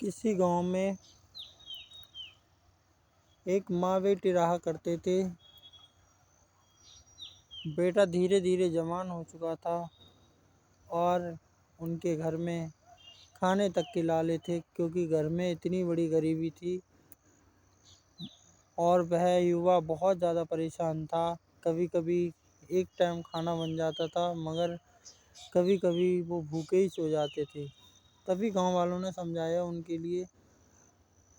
किसी गांव में एक माँ बेटी रहा करते थे। बेटा धीरे धीरे जवान हो चुका था और उनके घर में खाने तक के लाले थे, क्योंकि घर में इतनी बड़ी गरीबी थी और वह युवा बहुत ज़्यादा परेशान था। कभी कभी एक टाइम खाना बन जाता था, मगर कभी कभी वो भूखे ही सो जाते थे। तभी गांव वालों ने समझाया उनके लिए,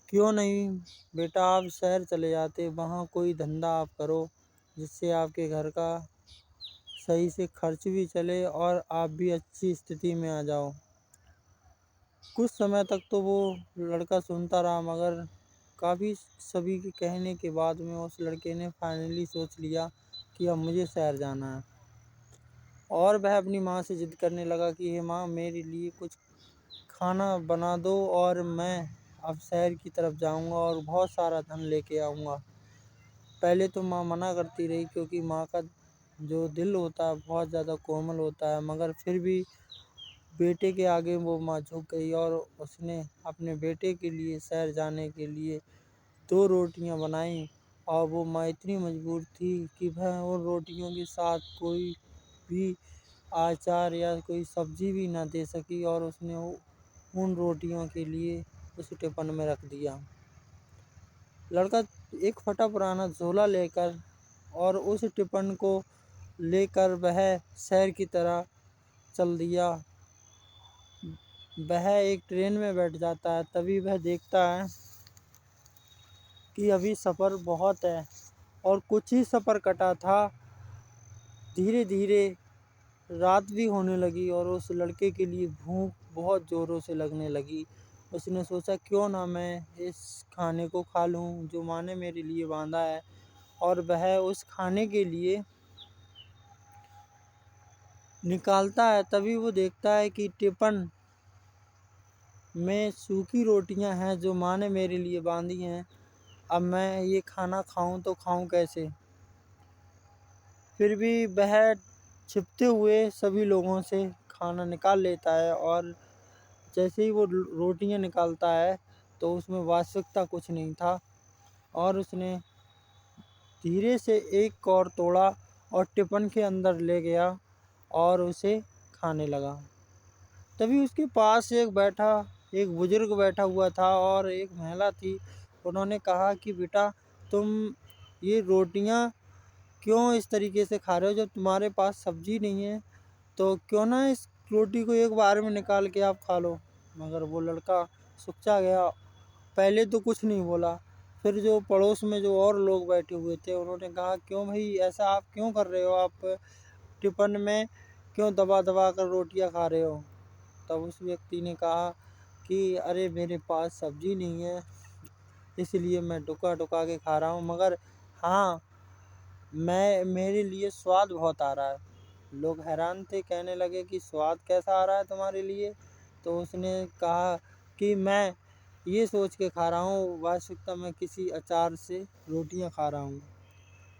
क्यों नहीं बेटा आप शहर चले जाते, वहाँ कोई धंधा आप करो जिससे आपके घर का सही से खर्च भी चले और आप भी अच्छी स्थिति में आ जाओ। कुछ समय तक तो वो लड़का सुनता रहा, मगर काफ़ी सभी के कहने के बाद में उस लड़के ने फाइनली सोच लिया कि अब मुझे शहर जाना है। और वह अपनी माँ से जिद करने लगा कि हे माँ, मेरे लिए कुछ खाना बना दो और मैं अब शहर की तरफ जाऊंगा और बहुत सारा धन लेके आऊँगा। पहले तो माँ मना करती रही, क्योंकि माँ का जो दिल होता है बहुत ज़्यादा कोमल होता है, मगर फिर भी बेटे के आगे वो माँ झुक गई और उसने अपने बेटे के लिए शहर जाने के लिए 2 रोटियां बनाई। और वो माँ इतनी मजबूर थी कि वह उन रोटियों के साथ कोई भी अचार या कोई सब्जी भी ना दे सकी, और उसने उन रोटियों के लिए उस टिफ़िन में रख दिया। लड़का एक फटा पुराना झोला लेकर और उस टिफ़िन को लेकर वह शहर की तरह चल दिया। वह एक ट्रेन में बैठ जाता है, तभी वह देखता है कि अभी सफ़र बहुत है और कुछ ही सफ़र कटा था। धीरे धीरे रात भी होने लगी और उस लड़के के लिए भूख बहुत ज़ोरों से लगने लगी। उसने सोचा, क्यों ना मैं इस खाने को खा लूँ जो माँ ने मेरे लिए बांधा है। और वह उस खाने के लिए निकालता है, तभी वो देखता है कि टिफ़िन में सूखी रोटियां हैं जो माँ ने मेरे लिए बांधी हैं। अब मैं ये खाना खाऊं तो खाऊं कैसे। फिर भी वह छिपते हुए सभी लोगों से खाना निकाल लेता है, और जैसे ही वो रोटियां निकालता है तो उसमें वास्तविकता कुछ नहीं था। और उसने धीरे से एक और तोड़ा और टिफ़िन के अंदर ले गया और उसे खाने लगा। तभी उसके पास एक बुजुर्ग बैठा हुआ था और एक महिला थी। उन्होंने कहा कि बेटा, तुम ये रोटियां क्यों इस तरीके से खा रहे हो, जब तुम्हारे पास सब्जी नहीं है तो क्यों ना इस रोटी को एक बार में निकाल के आप खा लो। मगर वो लड़का सुच्चा गया, पहले तो कुछ नहीं बोला। फिर जो पड़ोस में जो और लोग बैठे हुए थे उन्होंने कहा, क्यों भाई ऐसा आप क्यों कर रहे हो, आप टिफ़िन में क्यों दबा दबा कर रोटियां खा रहे हो। तब उस व्यक्ति ने कहा कि अरे मेरे पास सब्जी नहीं है, इसलिए मैं टुका टुका के खा रहा हूँ, मगर हाँ, मेरे लिए स्वाद बहुत आ रहा है। लोग हैरान थे, कहने लगे कि स्वाद कैसा आ रहा है तुम्हारे लिए। तो उसने कहा कि मैं ये सोच के खा रहा हूँ, वास्तविकता मैं किसी अचार से रोटियां खा रहा हूँ।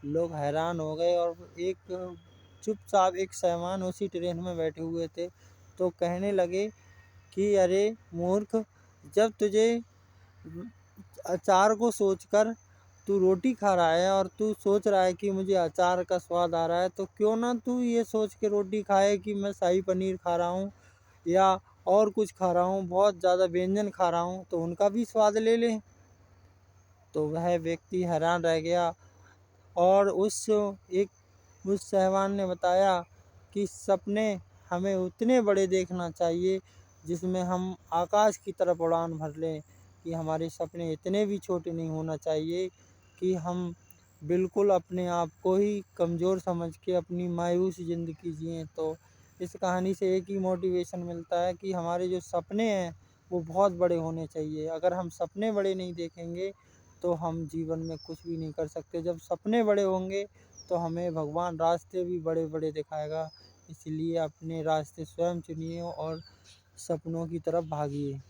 लोग हैरान हो गए और चुपचाप एक सामान उसी ट्रेन में बैठे हुए थे तो कहने लगे कि अरे मूर्ख, जब तुझे अचार को सोचकर तू रोटी खा रहा है और तू सोच रहा है कि मुझे अचार का स्वाद आ रहा है, तो क्यों ना तू ये सोच के रोटी खाए कि मैं शाही पनीर खा रहा हूँ या और कुछ खा रहा हूँ, बहुत ज़्यादा व्यंजन खा रहा हूँ, तो उनका भी स्वाद ले ले। तो वह व्यक्ति हैरान रह गया और उस साहबान ने बताया कि सपने हमें उतने बड़े देखना चाहिए जिसमें हम आकाश की तरफ उड़ान भर लें, कि हमारे सपने इतने भी छोटे नहीं होना चाहिए कि हम बिल्कुल अपने आप को ही कमज़ोर समझ के अपनी मायूस ज़िंदगी जिएं। तो इस कहानी से एक ही मोटिवेशन मिलता है कि हमारे जो सपने हैं वो बहुत बड़े होने चाहिए। अगर हम सपने बड़े नहीं देखेंगे तो हम जीवन में कुछ भी नहीं कर सकते। जब सपने बड़े होंगे तो हमें भगवान रास्ते भी बड़े बड़े दिखाएगा। इसलिए अपने रास्ते स्वयं चुनिए और सपनों की तरफ भागिए।